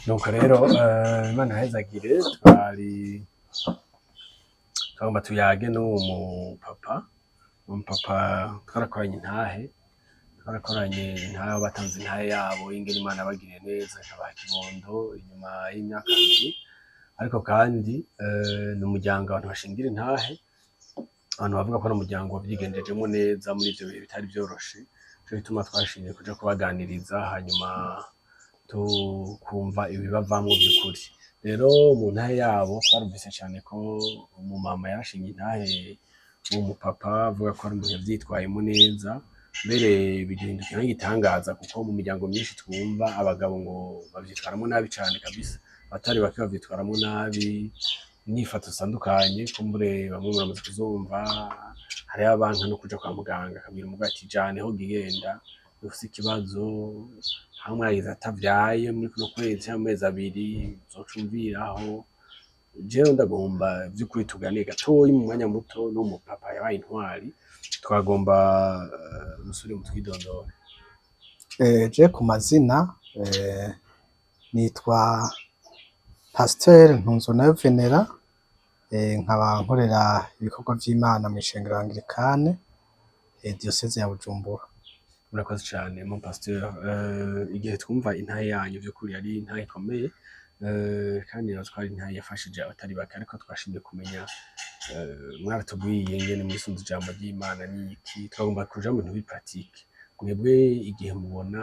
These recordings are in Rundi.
nuko rero Imana yahezagire twagomba tuyage n'uwo umupapa twarakoranye intahe batanze intahe yabo y'ingene Imana yabagiriye neza ikabaha ikibondo inyuma y'imyaka 2, ariko kandi n'umuryango abantu bashingira intahe, abantu bavuga ko n'umuryango wavyigendejemo neza muri ivyo bihe bitari vyoroshe, nico gituma twashimye kuja kubaganiriza hanyuma tukumva ibibavamwo vy'ukuri. Rero mu ntahe yabo twarumvise cane ko umumama yarashinye intahe w'umupapa avuga ko ari umuntu yavyitwayemo neza, mbere bigahindukira nk'igitangaza kuko mu miryango myinshi twumva abagabo ngo bavyitwaramo nabi cane kabisa, abatari bake bavyitwaramo nabi, inyifato zitandukanye kumbure bamwe muramaze kuzumva, hariho abanka no kuja kwa muganga akabwira umugabo ati jane ho gigenda ufise ikibazo, hamwe yagize atavyaye muri kuno kwezi amezi 2 uzocumviraho. Jewe ndagomba vy'ukuri tuganire gatoyi mu mwanya muto n'umupapa yabaye intwari, twagomba musubire mutwidondore. Je ku mazina nitwa Pasteur Ntunzonayo Venera, nkaba nkorera ibikorwa vy'Imana mw'ishengero Anglikane diocese ya Bujumbura. Murakoze cane mon pasteur, igihe twumva intahe yanyu vy'ukuri ari intahe ikomeye, kandi twari intahe yafashije abatari bake, ariko twashimye kumenya mwaratubwiye ingene mwisunze ijambo ry'Imana n'iki, twagomba kuja mu bintu bi pratique. Mwebwe igihe mubona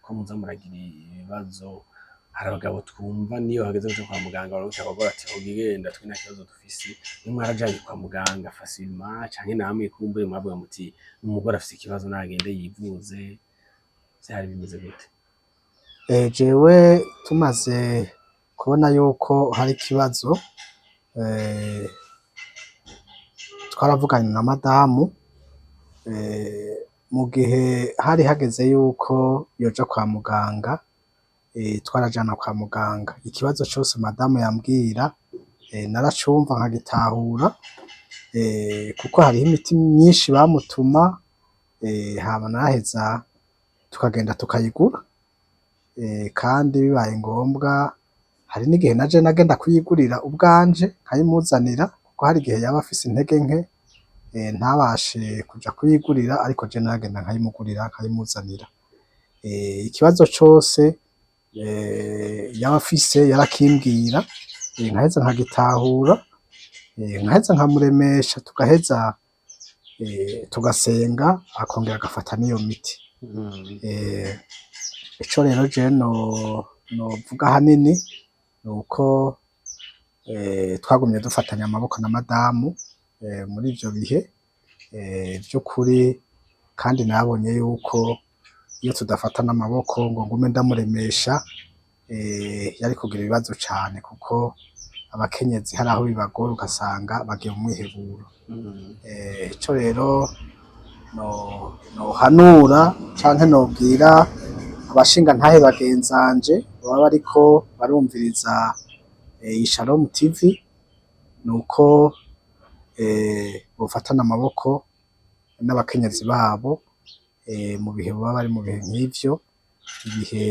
ko muza muragira ibibazo, hari abagabo twumva niyo hageze kuja kwa muganga baravuga ati ho gigenda twe nta kibazo dufise, mwarajanye kwa muganga facilement canke namwe kumbure mwavuga muti umugore afise ikibazo nagende yivuze, vyari bimeze gute? Jewe tumaze kubona yuko hari ikibazo, twaravuganye na madamu, mu gihe hari hageze yuko yoja kwa muganga, twarajana kwa muganga. Ikibazo cose madamu yambwira naracumva nkagitahura, kuko hariho imiti myinshi bamutuma, hama naraheza tukagenda tukayigura, kandi bibaye ngombwa hari n'igihe naje nagenda kuyigurira ubwanje nkayimuzanira, kuko hari igihe yaba afise intege nke ntabashe kuja kuyigurira, ariko je nagenda nkayimugurira nkayimuzanira. Ikibazo cose yaba afise yarakimbwira, nkaheza nkagitahura, nkaheza nkamuremesha, tugaheza tugasenga akongera agafata n'iyo miti. Ico rero je novuga hanini nuko twagumye dufatanya amaboko na madamu muri ivyo bihe vy'ukuri, kandi nabonye yuko iyo tudafatana amaboko ngo ngume ndamuremesha yari kugira ibibazo cane, kuko abakenyezi hari aho bibagora ugasanga bagiye mu mwiheburo. Ico rero nohanura canke nobwira abashinga ntahe bagenzanje baba bariko barumviriza Shalom TV, nuko bofatana amaboko n'abakenyezi babo mu bihe baba bari mu bihe nk'ivyo, ibihe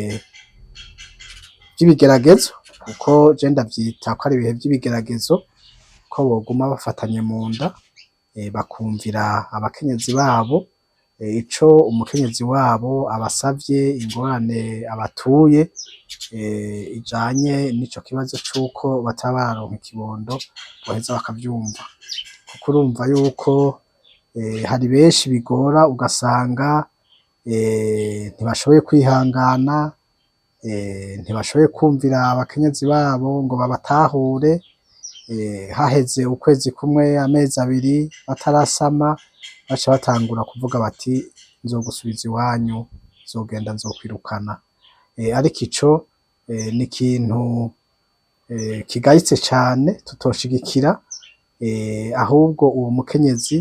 vy'ibigeragezo, kuko je ndavyita ko ari ibihe vy'ibigeragezo, ko boguma bafatanye mu nda, bakumvira abakenyezi babo, ico umukenyezi wabo abasavye, ingorane abatuye ijanye n'ico kibazo c'uko bataba bararonka ikibondo, boheza bakavyumva. Kuko urumva yuko hari benshi bigora, ugasanga ntibashoboye kwihangana, ntibashoboye kumvira abakenyezi babo ngo babatahure, haheze ukwezi kumwe, amezi 2 batarasama, baca batangura kuvuga bati nzogusubiza iwanyu, nzogenda nzokwirukana. Ariko ico ni ikintu kigayitse cane tutoshigikira, ahubwo uwo mukenyezi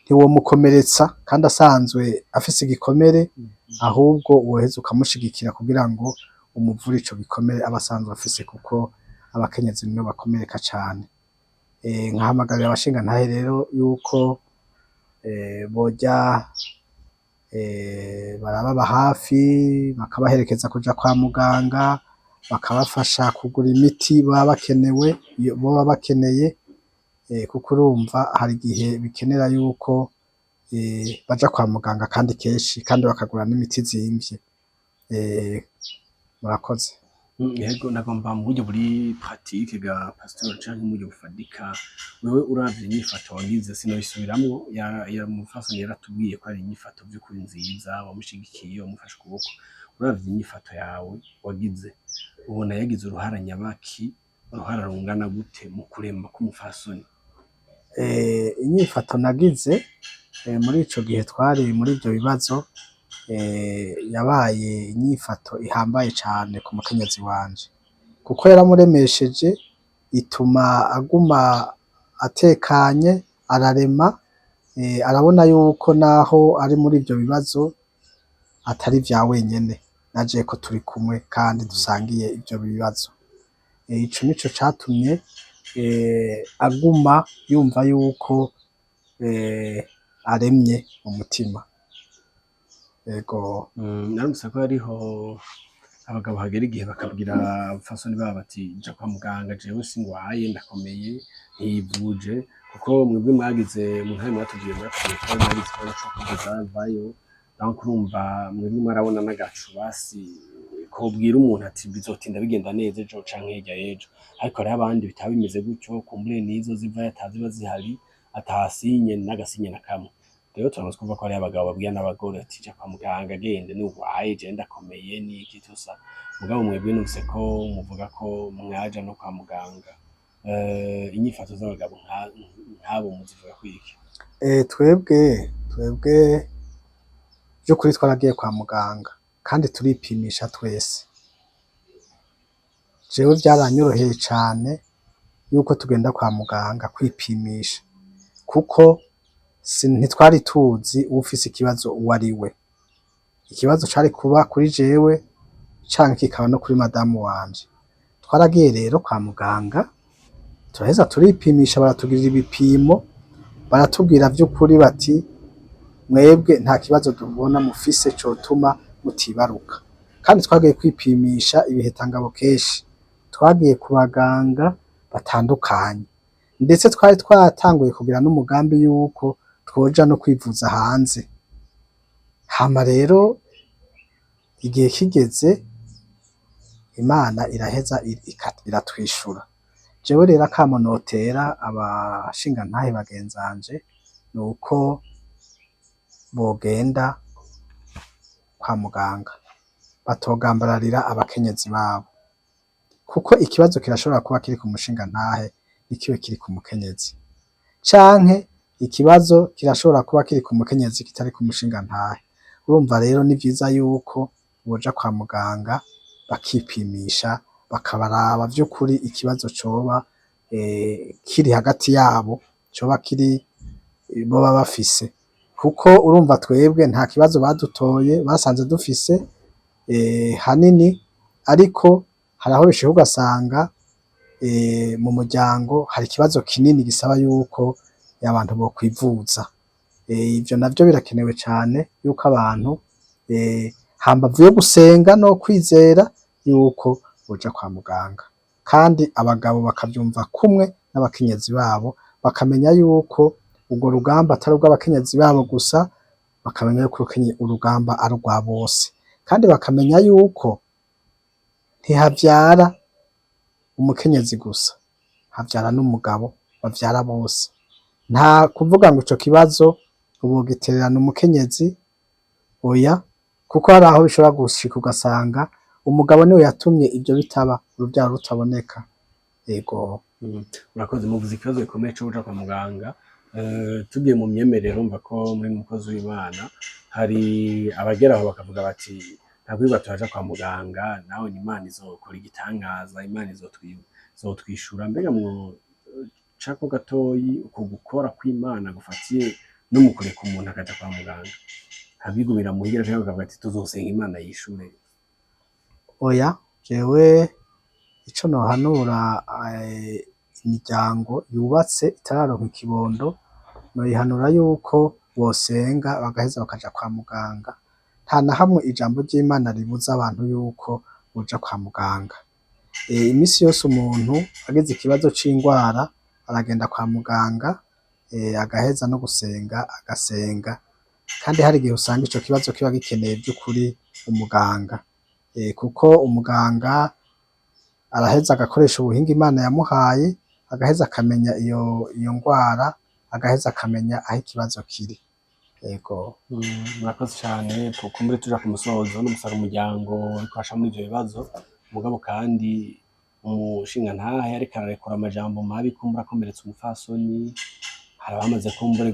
ntiwomukomeretsa kandi asanzwe afise igikomere, ahubwo woheza ukamushigikira kugira ngo umuvure ico gikomere aba asanzwe afise, kuko abakenyezi nibo bakomereka cane. Nkahamagarira abashinga ntahe rero yuko boja barababa hafi bakabaherekeza kuja kwa muganga, bakabafasha kugura imiti boba bakeneye, kuko urumva hari igihe bikenera yuko baja kwa muganga kandi kenshi kandi bakagura n'imiti izimvye. Murakoze. Yego nagomba mu buryo buri pratique ga pasteur canke mu buryo bufadika, wewe uravye inyifato wagize sinobisubiramwo, ya mufasoni yaratubwiye ko ari inyifato vy'ukuri nziza, wamushigikiye wamufashe ukuboko, uravye inyifato yawe wagize ubona yagize uruhara nyabaki, uruhara rungana gute mu kuremba k'umufasoni? Inyifato nagize muri ico gihe twari muri ivyo bibazo, yabaye inyifato ihambaye cane ku mukenyezi wanje, kuko yaramuremesheje ituma aguma atekanye, ararema, arabona yuko naho ari muri ivyo bibazo atari vya wenyene, naje ko turi kumwe kandi dusangiye ivyo bibazo. Ico nico catumye aguma yumva yuko aremye umutima. Yego. Narumvise ko hariho abagabo hagera igihe bakabwira abafasoni babo bati ja kwa muganga jewe singwaye ndakomeye ntiyivuje, kuko mwebwe mwagize mu ntare mwatubwiye mwatubwiye mwagize ikibazo co kugeza vayo, naho kurumva mwebwe mwarabona n'agacu basi kobwira umuntu ati bizotinda bigenda neza ejo canke hirya y'ejo, ariko hariho abandi bitaba bimeze gutyo, kumbure nizo zivayo ataziba zihari, atasinye n'agasinye na kamwe. Rero turamaze kumva ko hariho abagabo babwira n'abagore ati ja kwa muganga gende nurwaye jewe ndakomeye n'iki tusa, mugabo mwebwe numvise ko muvuga ko mwaja no kwa muganga. Inyifato z'abagabo nk'abo muzivuga kwiki? Twebwe vy'ukuri twaragiye kwa muganga kandi turipimisha twese. Jewe vyaranyoroheye cane yuko tugenda kwa muganga kwipimisha, kuko ntitwari tuzi uwufise ikibazo uwo ari we. Ikibazo cari kuba kuri jewe canke kikaba no kuri madamu wanje. Twaragiye rero kwa muganga turaheza turipimisha, baratugirira ibipimo, baratubwira vy'ukuri bati mwebwe nta kibazo tubona mufise cotuma mutibaruka. Kandi twagiye kwipimisha ibihetangabo kenshi, twagiye ku baganga batandukanye, ndetse twari twatanguye kugira n'umugambi yuko twoja no kwivuza hanze. Hama rero igihe kigeze Imana iraheza iratwishura. Jewe rero akamo notera abashingantahe bagenzanje nuko bogenda kwa muganga, batogambararira abakenyezi babo, kuko ikibazo kirashobora kuba kiri ku mushingantahe ntikibe kiri ku mukenyezi, canke ikibazo kirashobora kuba kiri ku mukenyezi kitari ku mushingantahe. Urumva rero ni vyiza yuko boja kwa muganga bakipimisha, bakabaraba vy'ukuri ikibazo coba kiri hagati yabo, coba kiri boba bafise, kuko urumva twebwe nta kibazo badutoye basanze dufise hanini, ariko haraho bishika ugasanga mu muryango hari ikibazo kinini gisaba yuko abantu bokwivuza. Ivyo navyo birakenewe cane yuko abantu hambavu yo gusenga no kwizera yuko boja kwa muganga, kandi abagabo bakavyumva kumwe n'abakenyezi babo, bakamenya yuko urwo rugamba atari urw'abakenyezi babo gusa, bakamenya yuko urugamba ari urwa bose, kandi bakamenya yuko ntihavyara umukenyezi gusa, havyara n'umugabo, bavyara bose. Nta kuvuga ngo ico kibazo ubogitererana umukenyezi, oya, kuko hari aho bishobora gushika ugasanga umugabo niwe yatumye ivyo bitaba, uruvyaro rutaboneka. Yego. Murakoze, muvuze ikibazo gikomeye co kuja kwa muganga. Tugiye mu myemerere urumva ko muri umukozi w'Imana hari abagera aho bakavuga bati ntabwo turaja kwa muganga, nawe Imana izokora igitangaza, Imana izotwishura. Mbega cako gatoyi uko gukora kw'Imana gufatiye no mu kureka umuntu akaja kwa muganga, ntabigumira muhira canke bakavuga ati tuzosenga Imana yishure? Oya, jewe ico nohanura imiryango yubatse itararonka ikibondo, noyihanura yuko bosenga bagaheza bakaja kwa muganga. Nta na hamwe ijambo ry'Imana ribuza abantu yuko boja kwa muganga. Imisi yose umuntu agize ikibazo c'ingwara aragenda kwa muganga, agaheza no gusenga agasenga, kandi hari igihe usanga ico kibazo kiba gikeneye vy'ukuri umuganga, kuko umuganga araheza agakoresha ubuhinga Imana yamuhaye, agaheza akamenya iyo ngwara, agaheza akamenya aho ikibazo kiri. Yego. Murakoze cane, kumbure tuja ku musozo n'umusara umuryango uriko urasha muri ivyo bibazo, mugabo kandi umushingantahe ariko ararekura amajambo mabi kumbure akomeretsa umupfasoni, hari abamaze kumbure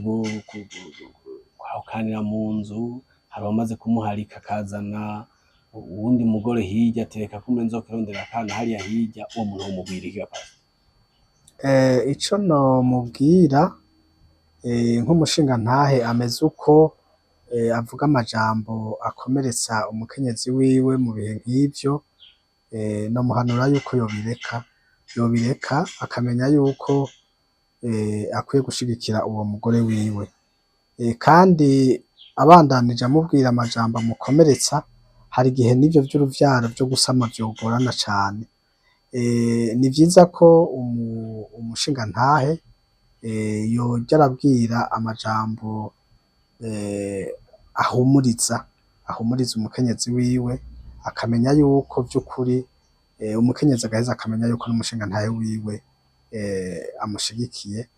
kwahukanira mu nzu, hari abamaze kumuharika akazana uwundi mugore hirya ati reka kumbure nzokurondera akana hariya hirya, uwo muntu womubwira iki Pastor? Ico nomubwira nk'umushingantahe ameze uko, avuga amajambo akomeretsa umukenyezi wiwe mu bihe nk'ivyo, nomuhanura yuko yobireka akamenya yuko akwiye gushigikira uwo mugore wiwe, kandi abandanije amubwira amajambo amukomeretsa, hari igihe n'ivyo vy'uruvyaro vyo gusama vyogorana cane. Ni vyiza ko umushingantahe yoja arabwira amajambo ahumuriza umukenyezi wiwe, akamenya yuko vy'ukuri umukenyezi agaheza akamenya yuko n'umushingantahe wiwe amushigikiye,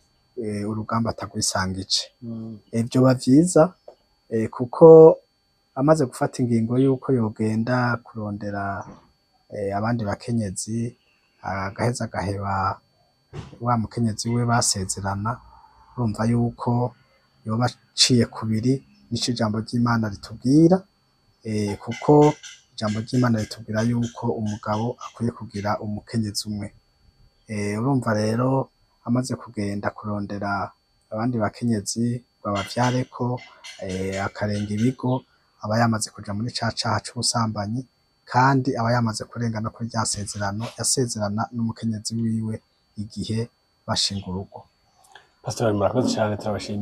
urugamba atagwisangije. Vyoba vyiza kuko amaze gufata ingingo yuko yogenda kurondera abandi bakenyezi, agaheza agaheba wa mukenyezi we basezerana, urumva yuko yoba aciye kubiri n'ico ijambo ry'Imana ritubwira, kuko ijambo ry'Imana ritubwira yuko umugabo akwiye kugira umukenyezi umwe. Urumva rero amaze kugenda kurondera abandi bakenyezi ngo abavyareko, akarenga ibigo, aba yamaze kuja muri ca caha c'ubusambanyi, kandi aba yamaze kurenga no kuri rya sezerano yasezerana n'umukenyezi wiwe igihe bashinga urugo. Pastor murakoze cane, turabashimiye.